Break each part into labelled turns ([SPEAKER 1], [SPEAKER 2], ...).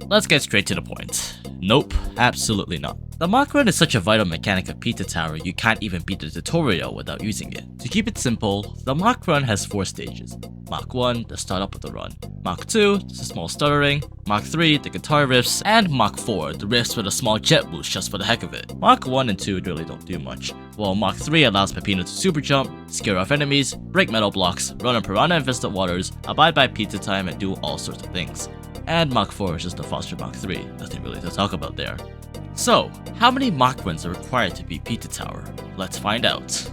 [SPEAKER 1] Let's get straight to the point. Nope, absolutely not. The Mach Run is such a vital mechanic of Pizza Tower you can't even beat the tutorial without using it. To keep it simple, the Mach Run has 4 stages. Mach 1, the startup of the run. Mach 2, the small stuttering. Mach 3, the guitar riffs. And Mach 4, the riffs with a small jet boost just for the heck of it. Mach 1 and 2 really don't do much, while Mach 3 allows Peppino to super jump, scare off enemies, break metal blocks, run on piranha infested waters, abide by pizza time, and do all sorts of things. And Mach 4 is just a foster Mach 3, nothing really to talk about there. So, how many Mach runs are required to beat Pizza Tower? Let's find out.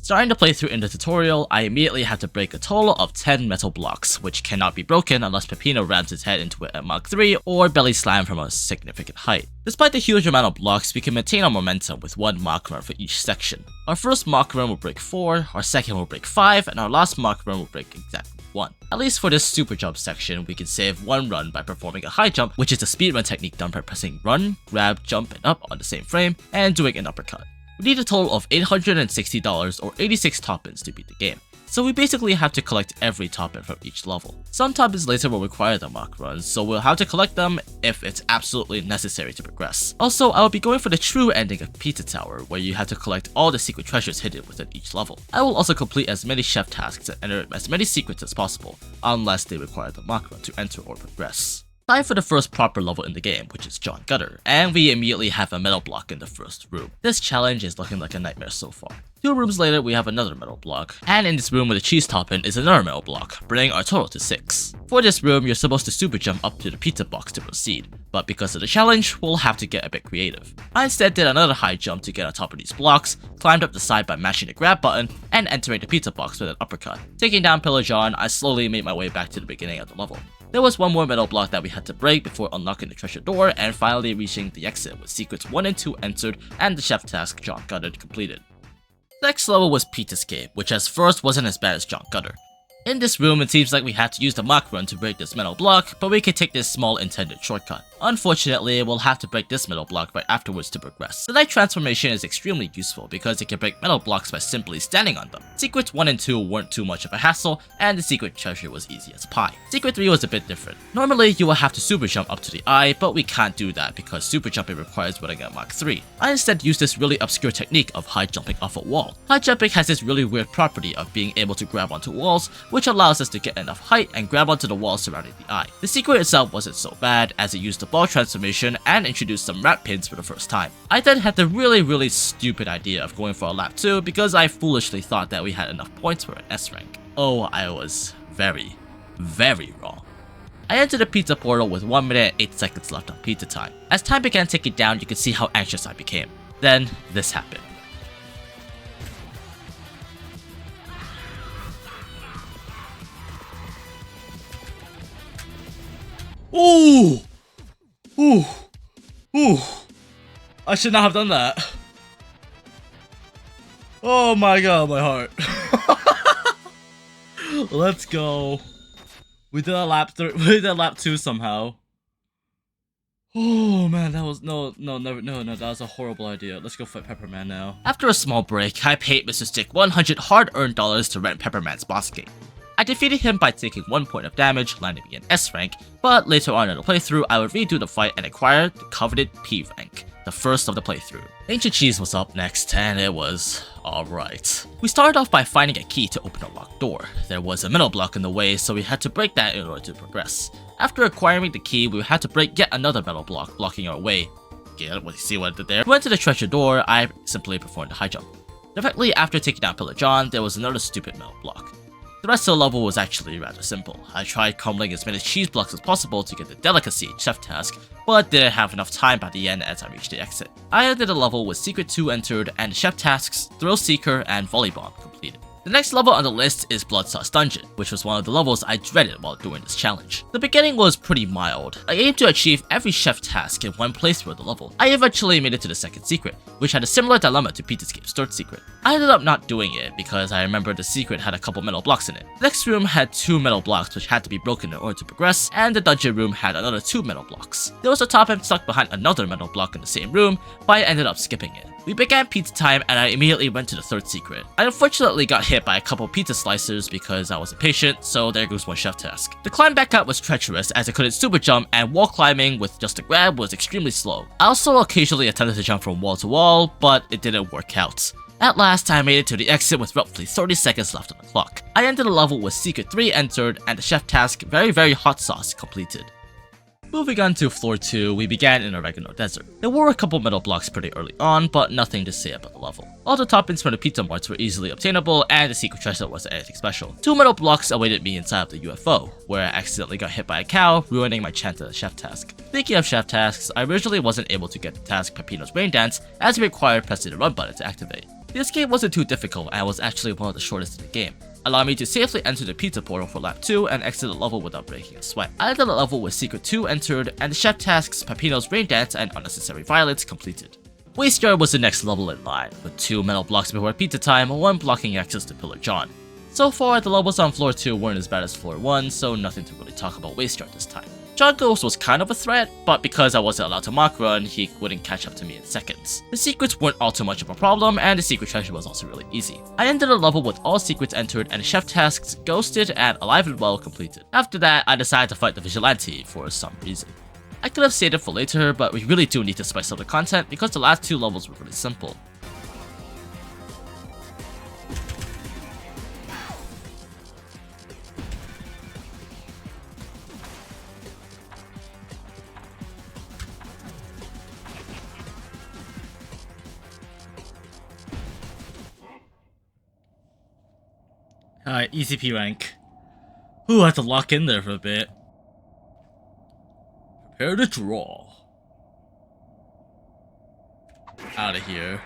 [SPEAKER 1] Starting to play through in the tutorial, I immediately had to break a total of 10 metal blocks, which cannot be broken unless Peppino rams his head into it at Mach 3 or belly slam from a significant height. Despite the huge amount of blocks, we can maintain our momentum with 1 Mach run for each section. Our first Mach run will break 4, our second will break 5, and our last Mach run will break exactly 1. At least for this super jump section, we can save 1 run by performing a high jump, which is a speedrun technique done by pressing run, grab, jump, and up on the same frame, and doing an uppercut. We need a total of $860 or 86 top-ins to beat the game, so we basically have to collect every top-in from each level. Some top-ins later will require the Mach runs, so we'll have to collect them if it's absolutely necessary to progress. Also, I will be going for the true ending of Pizza Tower, where you have to collect all the secret treasures hidden within each level. I will also complete as many chef tasks and enter as many secrets as possible, unless they require the Mach run to enter or progress. Time for the first proper level in the game, which is John Gutter, and we immediately have a metal block in the first room. This challenge is looking like a nightmare so far. 2 rooms later, we have another metal block, and in this room with a cheese topping is another metal block, bringing our total to 6. For this room, you're supposed to super jump up to the pizza box to proceed, but because of the challenge, we'll have to get a bit creative. I instead did another high jump to get on top of these blocks, climbed up the side by mashing the grab button, and entering the pizza box with an uppercut. Taking down Pillar John, I slowly made my way back to the beginning of the level. There was 1 more metal block that we had to break before unlocking the treasure door and finally reaching the exit with secrets 1 and 2 entered and the chef task John Gutter completed. The next level was Pizzaescape, which at first wasn't as bad as John Gutter. In this room, it seems like we had to use the Mach run to break this metal block, but we could take this small intended shortcut. Unfortunately, we'll have to break this metal block right afterwards to progress. The Night Transformation is extremely useful because it can break metal blocks by simply standing on them. Secrets 1 and 2 weren't too much of a hassle, and the secret treasure was easy as pie. Secret 3 was a bit different. Normally, you will have to super jump up to the eye, but we can't do that because super jumping requires running at Mach 3. I instead used this really obscure technique of high jumping off a wall. High jumping has this really weird property of being able to grab onto walls, which allows us to get enough height and grab onto the wall surrounding the eye. The secret itself wasn't so bad as it used the ball transformation and introduced some wrap pins for the first time. I then had the really stupid idea of going for a lap 2 because I foolishly thought that we had enough points for an S rank. Oh, I was very wrong. I entered the pizza portal with 1 minute and 8 seconds left on pizza time. As time began ticking down, you could see how anxious I became. Then, this happened. Ooh! Ooh! Ooh! I should not have done that. Oh my god, my heart. Let's go. We did a lap 2 somehow. Oh man, that was no, that was a horrible idea. Let's go fight Pepperman now. After a small break, I paid Mr. Stick 100 hard-earned dollars to rent Pepperman's boss gate. I defeated him by taking 1 point of damage, landing me an S rank, but later on in the playthrough, I would redo the fight and acquire the coveted P rank, the first of the playthrough. Ancient Cheese was up next, and it was alright. We started off by finding a key to open a locked door. There was a metal block in the way, so we had to break that in order to progress. After acquiring the key, we had to break yet another metal block, blocking our way. Yeah, see what I did there? We went to the treasure door, I simply performed a high jump. Directly after taking down Pillar John, there was another stupid metal block. The rest of the level was actually rather simple. I tried crumbling as many cheese blocks as possible to get the delicacy chef task, but didn't have enough time by the end as I reached the exit. I ended the level with Secret 2 entered and the chef tasks, Thrill Seeker, and Volley Bomb completed. The next level on the list is Blood Sauce Dungeon, which was one of the levels I dreaded while doing this challenge. The beginning was pretty mild. I aimed to achieve every chef task in one playthrough of the level. I eventually made it to the second secret, which had a similar dilemma to Pizzaescape's third secret. I ended up not doing it because I remembered the secret had a couple metal blocks in it. The next room had 2 metal blocks which had to be broken in order to progress, and the dungeon room had another 2 metal blocks. There was a top end stuck behind another metal block in the same room, but I ended up skipping it. We began pizza time and I immediately went to the third secret. I unfortunately got hit by a couple pizza slicers because I was impatient, so there goes one chef task. The climb back up was treacherous as I couldn't super jump and wall climbing with just a grab was extremely slow. I also occasionally attempted to jump from wall to wall, but it didn't work out. At last, I made it to the exit with roughly 30 seconds left on the clock. I ended the level with Secret 3 entered and the chef task very hot sauce completed. Moving on to floor 2, we began in Oregano Desert. There were a couple metal blocks pretty early on, but nothing to say about the level. All the toppings from the pizza marts were easily obtainable, and the secret treasure wasn't anything special. 2 metal blocks awaited me inside of the UFO, where I accidentally got hit by a cow, ruining my chance at the chef task. Speaking of chef tasks, I originally wasn't able to get the task Peppino's Rain Dance, as it required pressing the run button to activate. The escape wasn't too difficult and was actually one of the shortest in the game, allowing me to safely enter the pizza portal for lap 2 and exit the level without breaking a sweat. I ended the level with Secret 2 entered and the chef tasks Peppino's Rain Dance and Unnecessary Violence completed. Waste Yard was the next level in line, with 2 metal blocks before pizza time and 1 blocking access to Pillar John. So far, the levels on floor 2 weren't as bad as floor 1, so nothing to really talk about Waste Yard this time. John Ghost was kind of a threat, but because I wasn't allowed to Mach Run, he wouldn't catch up to me in seconds. The secrets weren't all too much of a problem, and the secret treasure was also really easy. I ended the level with all secrets entered and the chef tasks Ghosted and Alive and Well completed. After that, I decided to fight the Vigilante for some reason. I could have saved it for later, but we really do need to spice up the content because the last 2 levels were really simple. Alright, easy P rank. Ooh, I have to lock in there for a bit. Prepare to draw. Out of here.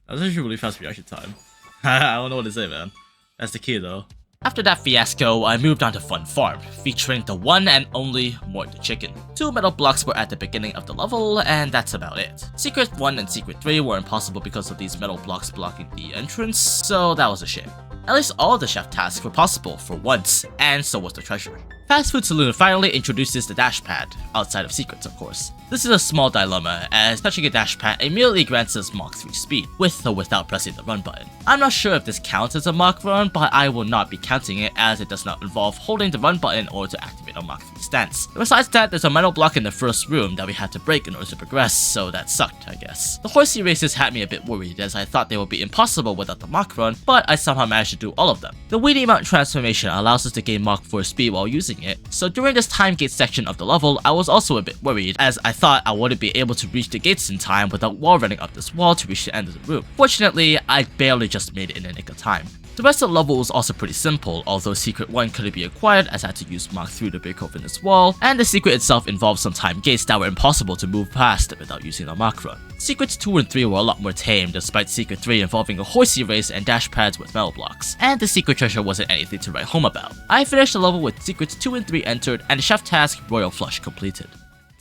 [SPEAKER 1] That was actually really fast reaction time. I don't know what to say, man. That's the key, though. After that fiasco, I moved on to Fun Farm, featuring the one and only Mort the chicken. 2 metal blocks were at the beginning of the level, and that's about it. Secret 1 and Secret 3 were impossible because of these metal blocks blocking the entrance, so that was a shame. At least all of the chef tasks were possible for once, and so was the treasure. Fast Food Saloon finally introduces the dash pad, outside of secrets of course. This is a small dilemma, as touching a dash pad immediately grants us Mach 3 speed, with or without pressing the run button. I'm not sure if this counts as a Mach run, but I will not be counting it as it does not involve holding the run button in order to activate a Mach 3 stance. Besides that, there's a metal block in the first room that we had to break in order to progress, so that sucked, I guess. The horsey races had me a bit worried as I thought they would be impossible without the Mach run, but I somehow managed to do all of them. The Weedy Mountain transformation allows us to gain Mach 4 speed while using it, so during this time gate section of the level, I was also a bit worried as I thought I wouldn't be able to reach the gates in time without wall running up this wall to reach the end of the room. Fortunately, I barely just made it in the nick of time. The rest of the level was also pretty simple, although Secret 1 couldn't be acquired as I had to use Mach 3 to break open this wall, and the secret itself involved some time gates that were impossible to move past without using a Mach run. Secrets 2 and 3 were a lot more tame despite Secret 3 involving a horsey race and dash pads with metal blocks, and the secret treasure wasn't anything to write home about. I finished the level with Secrets 2 and 3 entered and the chef task Royal Flush completed.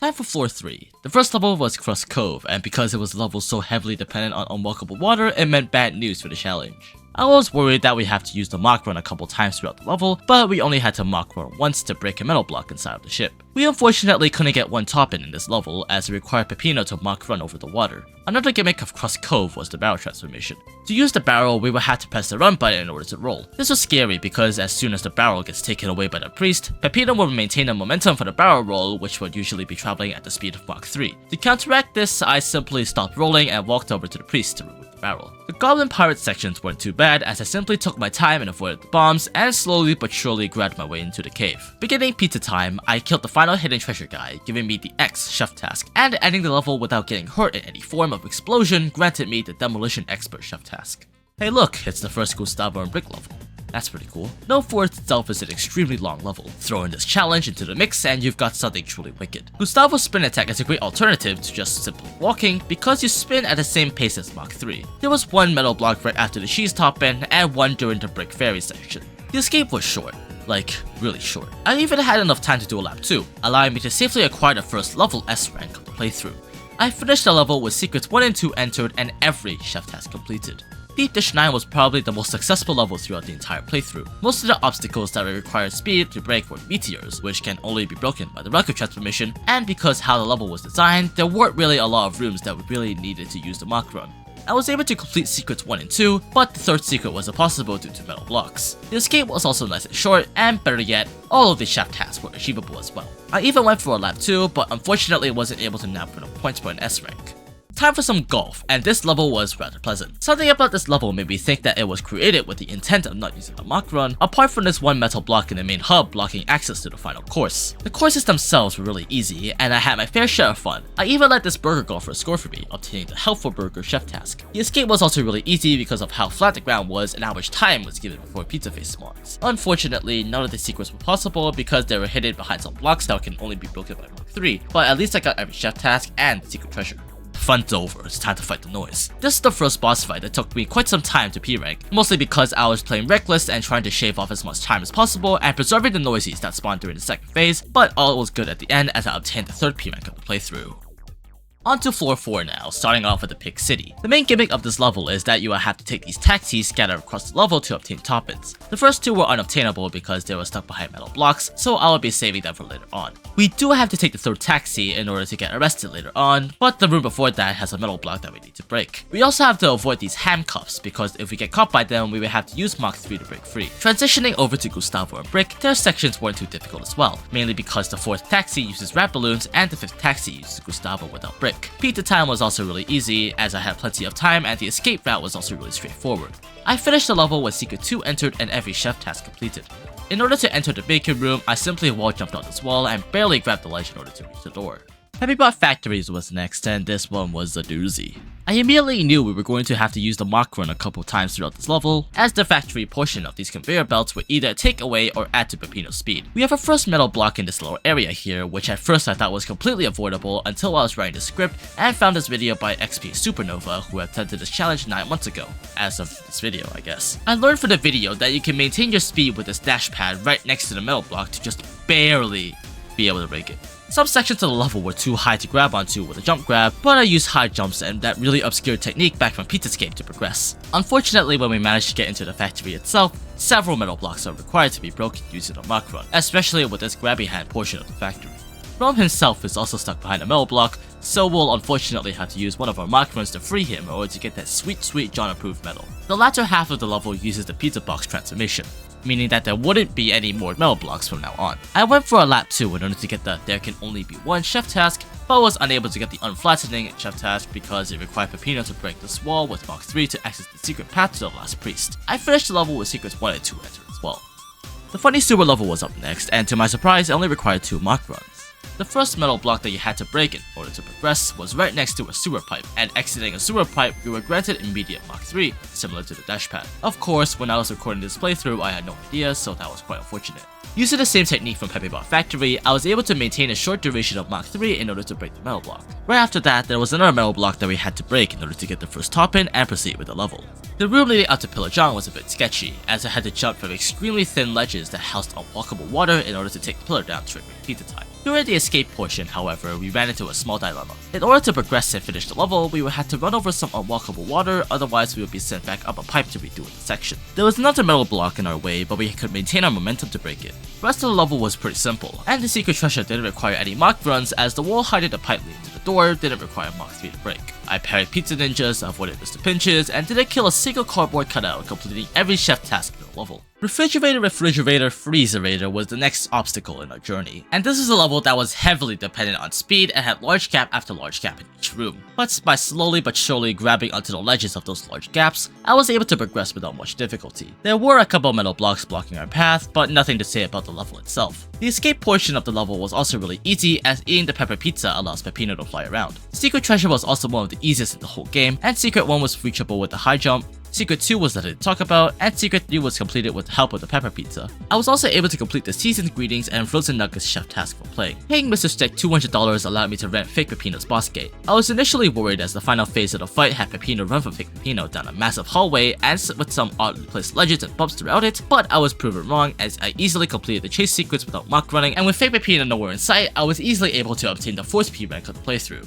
[SPEAKER 1] Time for floor 3. The first level was Crust Cove, and because it was a level so heavily dependent on unwalkable water, it meant bad news for the challenge. I was worried that we have to use the Mach run a couple times throughout the level, but we only had to Mach run once to break a metal block inside of the ship. We unfortunately couldn't get one top in this level as it required Peppino to Mach run over the water. Another gimmick of Crust Cove was the barrel transformation. To use the barrel, we would have to press the run button in order to roll. This was scary because as soon as the barrel gets taken away by the priest, Peppino will maintain the momentum for the barrel roll, which would usually be traveling at the speed of Mach 3. To counteract this, I simply stopped rolling and walked over to the priest to remove the barrel. The Goblin Pirate sections weren't too bad as I simply took my time and avoided the bombs and slowly but surely grabbed my way into the cave. Beginning pizza time, I killed the final hidden treasure guy, giving me the X chef task, and ending the level without getting hurt in any form of explosion granted me the Demolition Expert chef task. Hey look, it's the first Gustavo and Brick level. That's pretty cool. No Fort itself is an extremely long level. Throw in this challenge into the mix and you've got something truly wicked. Gustavo's spin attack is a great alternative to just simply walking because you spin at the same pace as Mach 3. There was one metal block right after the cheese topping and one during the Brick Fairy section. The escape was short. Like, really short. I even had enough time to do a lap 2, allowing me to safely acquire the first level S rank of the playthrough. I finished the level with Secrets 1 and 2 entered and every chef task completed. Deep Dish 9 was probably the most successful level throughout the entire playthrough. Most of the obstacles that required speed to break were meteors, which can only be broken by the record transformation, and because how the level was designed, there weren't really a lot of rooms that we really needed to use the Mach Run. I was able to complete secrets 1 and 2, but the third secret was impossible due to metal blocks. The escape was also nice and short, and better yet, all of the chef tasks were achievable as well. I even went for a lap 2, but unfortunately wasn't able to nab enough points for an S rank. Time for some golf, and this level was rather pleasant. Something about this level made me think that it was created with the intent of not using the Mach Run, apart from this one metal block in the main hub blocking access to the final course. The courses themselves were really easy, and I had my fair share of fun. I even let this burger golfer score for me, obtaining the Helpful Burger chef task. The escape was also really easy because of how flat the ground was and how much time was given before pizza face spawns. Unfortunately, none of the secrets were possible because they were hidden behind some blocks that can only be broken by Mach 3, but at least I got every chef task and the secret treasure. Fun's over, it's time to fight the noise. This is the first boss fight that took me quite some time to P-rank, mostly because I was playing reckless and trying to shave off as much time as possible and preserving the noises that spawned during the second phase, but all was good at the end as I obtained the third P-rank of the playthrough. On to floor 4 now, starting off with the Pig City. The main gimmick of this level is that you will have to take these taxis scattered across the level to obtain toppins. The first two were unobtainable because they were stuck behind metal blocks, so I will be saving them for later on. We do have to take the third taxi in order to get arrested later on, but the room before that has a metal block that we need to break. We also have to avoid these handcuffs because if we get caught by them, we will have to use Mach 3 to break free. Transitioning over to Gustavo and Brick, their sections weren't too difficult as well, mainly because the fourth taxi uses rat balloons and the fifth taxi uses Gustavo without Brick. Pizza time was also really easy as I had plenty of time and the escape route was also really straightforward. I finished the level with secret 2 entered and every chef task completed. In order to enter the bacon room, I simply wall jumped on this wall and barely grabbed the ledge in order to reach the door. Peppino Factories was next, and this one was a doozy. I immediately knew we were going to have to use the Mach Run a couple times throughout this level, as the factory portion of these conveyor belts would either take away or add to Peppino's speed. We have a first metal block in this lower area here, which at first I thought was completely avoidable until I was writing the script and found this video by XP Supernova, who attempted this challenge 9 months ago, as of this video I guess. I learned from the video that you can maintain your speed with this dash pad right next to the metal block to just barely be able to break it. Some sections of the level were too high to grab onto with a jump grab, but I used high jumps and that really obscure technique back from Pizzascape to progress. Unfortunately, when we managed to get into the factory itself, several metal blocks are required to be broken using a Mach Run, especially with this grabby hand portion of the factory. Rome himself is also stuck behind a metal block, so we'll unfortunately have to use one of our Mach Runs to free him in order to get that sweet John approved medal. The latter half of the level uses the pizza box transformation, meaning that there wouldn't be any more metal blocks from now on. I went for a lap 2 in order to get the there can only be one chef task, but was unable to get the unflattening chef task because it required Peppino to break this wall with Mach 3 to access the secret path to the last priest. I finished the level with secrets 1 and 2 entered as well. The funny sewer level was up next, and to my surprise it only required 2 Mach Runs. The first metal block that you had to break in order to progress was right next to a sewer pipe, and exiting a sewer pipe, you were granted immediate Mach 3, similar to the dash pad. Of course, when I was recording this playthrough, I had no idea, so that was quite unfortunate. Using the same technique from Peppino Factory, I was able to maintain a short duration of Mach 3 in order to break the metal block. Right after that, there was another metal block that we had to break in order to get the first top in and proceed with the level. The room leading up to Pillar John was a bit sketchy, as I had to jump from extremely thin ledges that housed unwalkable water in order to take the pillar down triggering pizza time. During the escape portion, however, we ran into a small dilemma. In order to progress and finish the level, we would have to run over some unwalkable water, otherwise we would be sent back up a pipe to redo the section. There was another metal block in our way, but we could maintain our momentum to break it. The rest of the level was pretty simple, and the secret treasure didn't require any Mach Runs as the wall hiding the pipe leading to the door didn't require Mach 3 to break. I parried pizza ninjas, avoided Mr. Pinches, and didn't kill a single cardboard cutout, completing every chef task in the level. Refrigerator Freezerator was the next obstacle in our journey, and this is a level that was heavily dependent on speed and had large gap after large gap in each room. But by slowly but surely grabbing onto the ledges of those large gaps, I was able to progress without much difficulty. There were a couple metal blocks blocking our path, but nothing to say about the level itself. The escape portion of the level was also really easy, as eating the pepper pizza allows Peppino to fly around. The secret treasure was also one of the easiest in the whole game, and secret 1 was reachable with the high jump, secret 2 was nothing to talk about, and secret 3 was completed with the help of the pepper pizza. I was also able to complete the seasoned greetings and frozen nuggets chef task for playing. Paying Mr. Stick $200 allowed me to rent fake Peppino's boss gate. I was initially worried as the final phase of the fight had Peppino run from fake Peppino down a massive hallway and with some oddly placed ledges and bumps throughout it, but I was proven wrong as I easily completed the chase sequence without Mach Running, and with fake Peppino nowhere in sight, I was easily able to obtain the 4th P rank of the playthrough.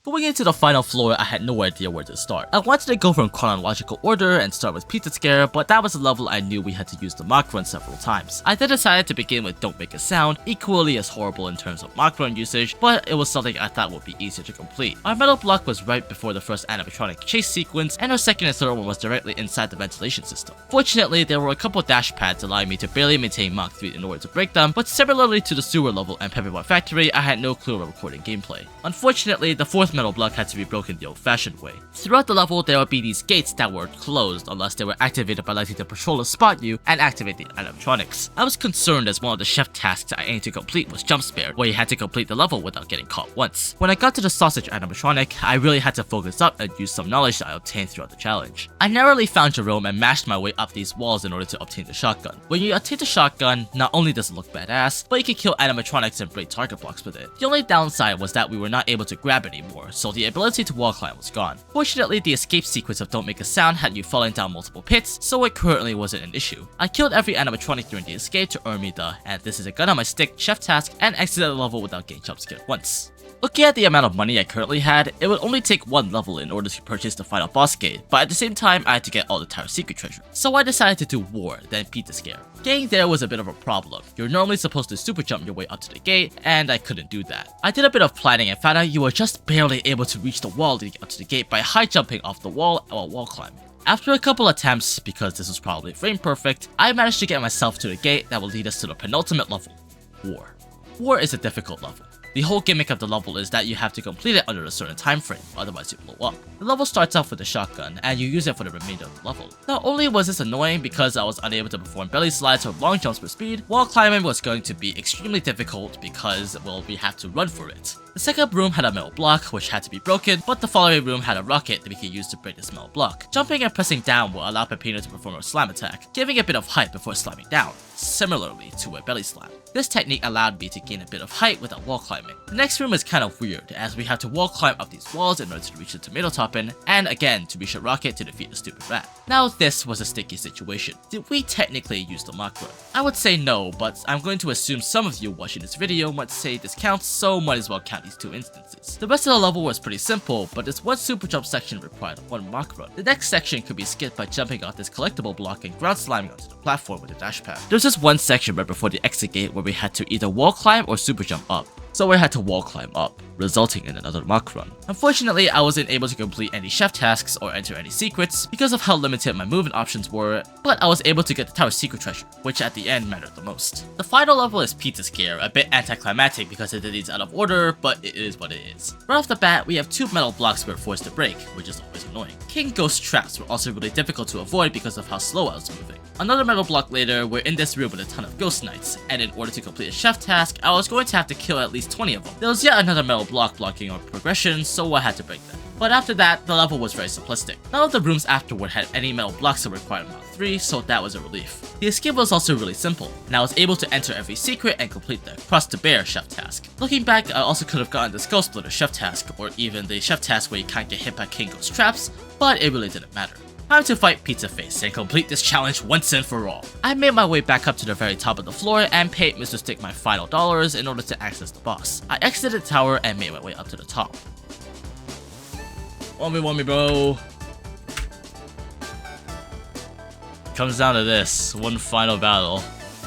[SPEAKER 1] Going into the final floor, I had no idea where to start. I wanted to go from chronological order and start with Pizza Scare, but that was a level I knew we had to use the Mach Run several times. I then decided to begin with Don't Make a Sound, equally as horrible in terms of Mach Run usage, but it was something I thought would be easier to complete. Our metal block was right before the first animatronic chase sequence, and our second and third one was directly inside the ventilation system. Fortunately, there were a couple dash pads allowing me to barely maintain Mach 3 in order to break them, but similarly to the sewer level and Peppino Factory, I had no clue of recording gameplay. Unfortunately, the fourth metal block had to be broken the old-fashioned way. Throughout the level, there would be these gates that were closed unless they were activated by letting the patroller spot you and activate the animatronics. I was concerned as one of the chef tasks I aimed to complete was Jump Spare, where you had to complete the level without getting caught once. When I got to the sausage animatronic, I really had to focus up and use some knowledge that I obtained throughout the challenge. I narrowly found Jerome and mashed my way up these walls in order to obtain the shotgun. When you obtain the shotgun, not only does it look badass, but you can kill animatronics and break target blocks with it. The only downside was that we were not able to grab anymore, so the ability to wall climb was gone. Fortunately, the escape sequence of Don't Make a Sound had you falling down multiple pits, so it currently wasn't an issue. I killed every animatronic during the escape to earn me the "and this is a gun on my stick" chef task and exited the level without getting jump scared once. Looking at the amount of money I currently had, it would only take one level in order to purchase the final boss gate, but at the same time I had to get all the tower secret treasure. So I decided to do War, then Pizza Scare. Getting there was a bit of a problem. You're normally supposed to super jump your way up to the gate, and I couldn't do that. I did a bit of planning and found out you were just barely able to reach the wall leading up to the gate by high jumping off the wall while wall climbing. After a couple attempts, because this was probably frame perfect, I managed to get myself to the gate that will lead us to the penultimate level, War. War is a difficult level. The whole gimmick of the level is that you have to complete it under a certain time frame, otherwise you blow up. The level starts off with a shotgun, and you use it for the remainder of the level. Not only was this annoying because I was unable to perform belly slides or long jumps with speed, wall climbing was going to be extremely difficult because, well, we have to run for it. The second room had a metal block, which had to be broken, but the following room had a rocket that we could use to break this metal block. Jumping and pressing down will allow Peppino to perform a slam attack, giving a bit of height before slamming down, similarly to a belly slam. This technique allowed me to gain a bit of height without wall climbing. The next room is kind of weird, as we have to wall climb up these walls in order to reach the tomato topping, and again to reach a rocket to defeat the stupid rat. Now this was a sticky situation. Did we technically use the Mach Run? I would say no, but I'm going to assume some of you watching this video might say this counts, so might as well count these two instances. The rest of the level was pretty simple, but this one super jump section required one Mach Run. The next section could be skipped by jumping off this collectible block and ground slamming onto the platform with a dash pad. There's just one section right before the exit gate where we had to either wall climb or super jump up. So I had to wall climb up, resulting in another Mach Run. Unfortunately, I wasn't able to complete any chef tasks or enter any secrets because of how limited my movement options were, but I was able to get the tower secret treasure, which at the end mattered the most. The final level is Pizza Scare, a bit anticlimactic because it did these out of order, but it is what it is. Right off the bat, we have two metal blocks we're forced to break, which is always annoying. King Ghost traps were also really difficult to avoid because of how slow I was moving. Another metal block later, we're in this room with a ton of ghost knights, and in order to complete a chef task, I was going to have to kill at least 20 of them. There was yet another metal block blocking our progression, so I had to break them. But after that, the level was very simplistic. None of the rooms afterward had any metal blocks that required Mach 3, so that was a relief. The escape was also really simple, and I was able to enter every secret and complete the Crust to Bear chef task. Looking back, I also could have gotten the Skull Splitter chef task, or even the chef task where you can't get hit by King Ghost traps, but it really didn't matter. Time to fight Pizza Face and complete this challenge once and for all. I made my way back up to the very top of the floor and paid Mr. Stick my final dollars in order to access the boss. I exited the tower and made my way up to the top. Want me, bro. Comes down to this, one final battle.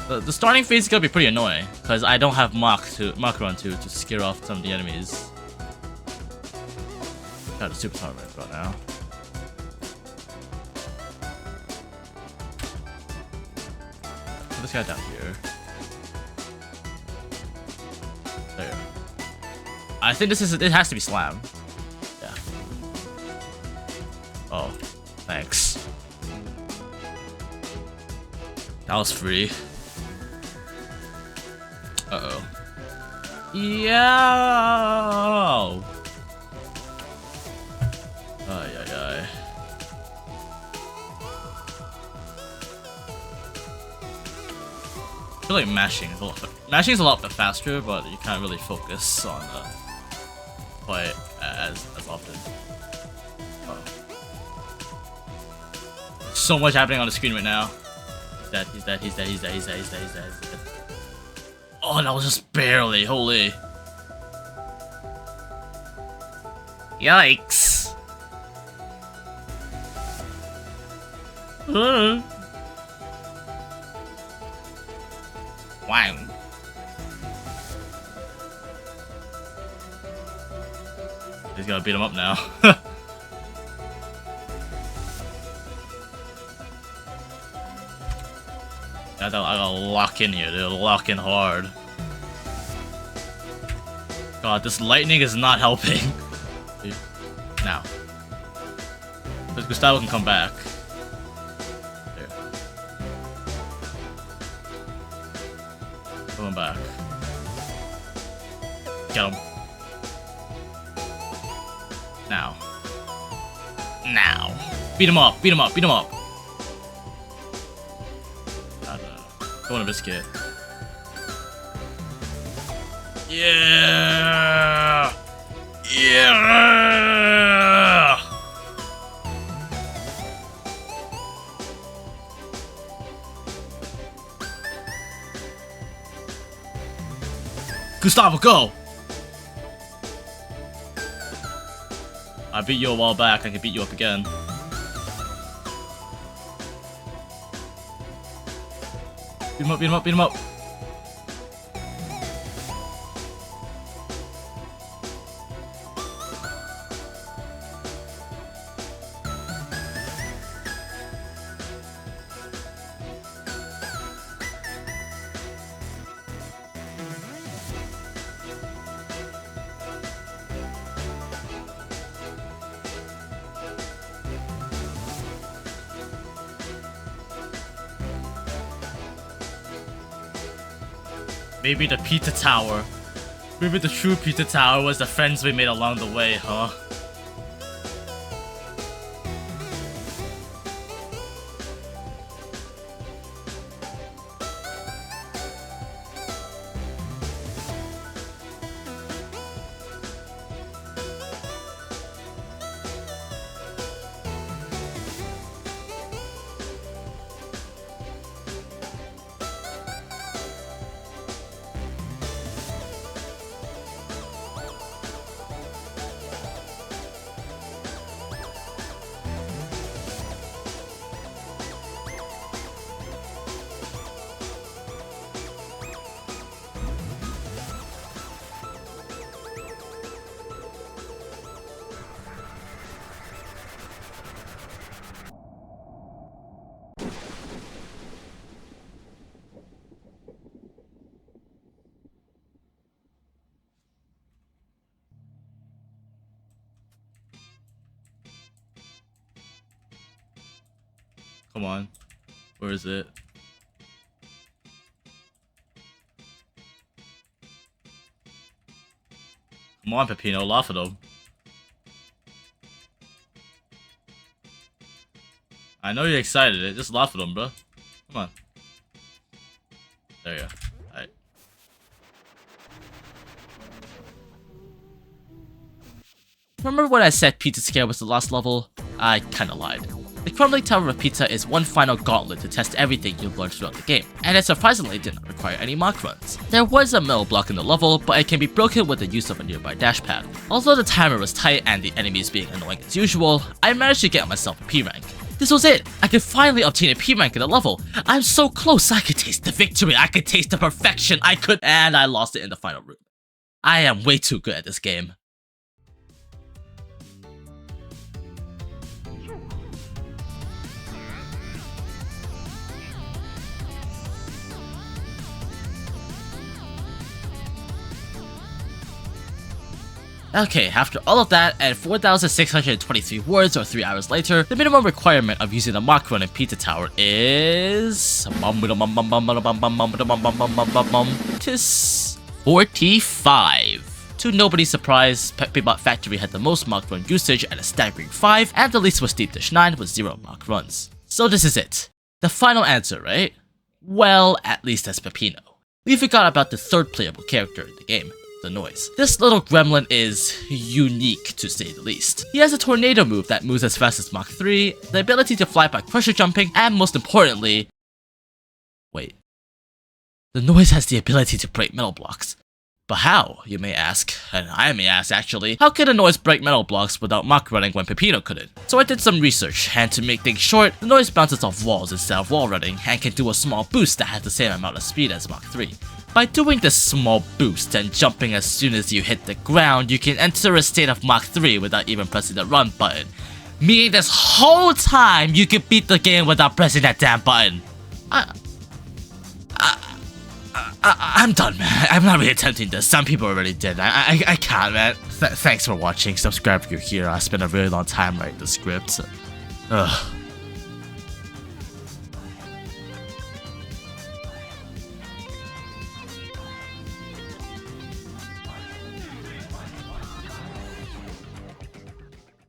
[SPEAKER 1] The starting phase is gonna be pretty annoying, because I don't have Mach Run to scare off some of the enemies. Got a super tower right now. Put this guy down here. There. I think it has to be slam. Yeah. Oh, thanks. That was free. Uh-oh. Yo! Ay, ay, ay. I feel like mashing is a lot faster, but you can't really focus on play as often. Uh-oh. So much happening on the screen right now. He's dead. Oh, that was just barely. Holy. Yikes. Wow. He's gonna beat him up now. I gotta lock in here, dude. Lock in hard. God, this lightning is not helping. Now. Because Gustavo can come back. There. Come back. Get him. Now. Now. Beat him up, beat him up, beat him up. Go on a biscuit. Yeah! Yeah! Gustavo, go! I beat you a while back, I can beat you up again. Beat him up, beat him up, beat him up! Maybe the pizza tower. Maybe the true pizza tower was the friends we made along the way, huh? Come on. Where is it? Come on, Peppino, laugh at him. I know you're excited, just laugh at him, bro. Come on. There you go. Alright. Remember when I said Pizza Scare was the last level? I kinda lied. The Crumbling Tower of Pizza is one final gauntlet to test everything you've learned throughout the game, and it surprisingly didn't require any Mach runs. There was a metal block in the level, but it can be broken with the use of a nearby dash pad. Although the timer was tight and the enemies being annoying as usual, I managed to get myself a P rank. This was it! I could finally obtain a P rank in the level! I'm so close, I could taste the victory, I could taste the perfection, and I lost it in the final room. I am way too good at this game. Okay, after all of that, and 4,623 words or 3 hours later, the minimum requirement of using the Mach Running Pizza Tower is... tis 45. To nobody's surprise, Peppino Factory had the most Mach Run usage at a staggering 5, and the least was Deep Dish 9 with 0 Mach Runs. So this is it. The final answer, right? Well, at least as Peppino. We forgot about the third playable character in the game. The noise. This little gremlin is unique to say the least. He has a tornado move that moves as fast as Mach 3, the ability to fly by crusher jumping, and most importantly... Wait. The noise has the ability to break metal blocks. But how, you may ask, and I may ask actually, how could a noise break metal blocks without Mach Running when Peppino couldn't? So I did some research, and to make things short, the noise bounces off walls instead of wall running, and can do a small boost that has the same amount of speed as Mach 3. By doing this small boost and jumping as soon as you hit the ground, you can enter a state of Mach 3 without even pressing the run button. Meaning this whole time, you can beat the game without pressing that damn button. I'm done, man. I'm not really attempting this. Some people already did. I can't, man. Thanks for watching. Subscribe if you're here. I spent a really long time writing the script. Ugh.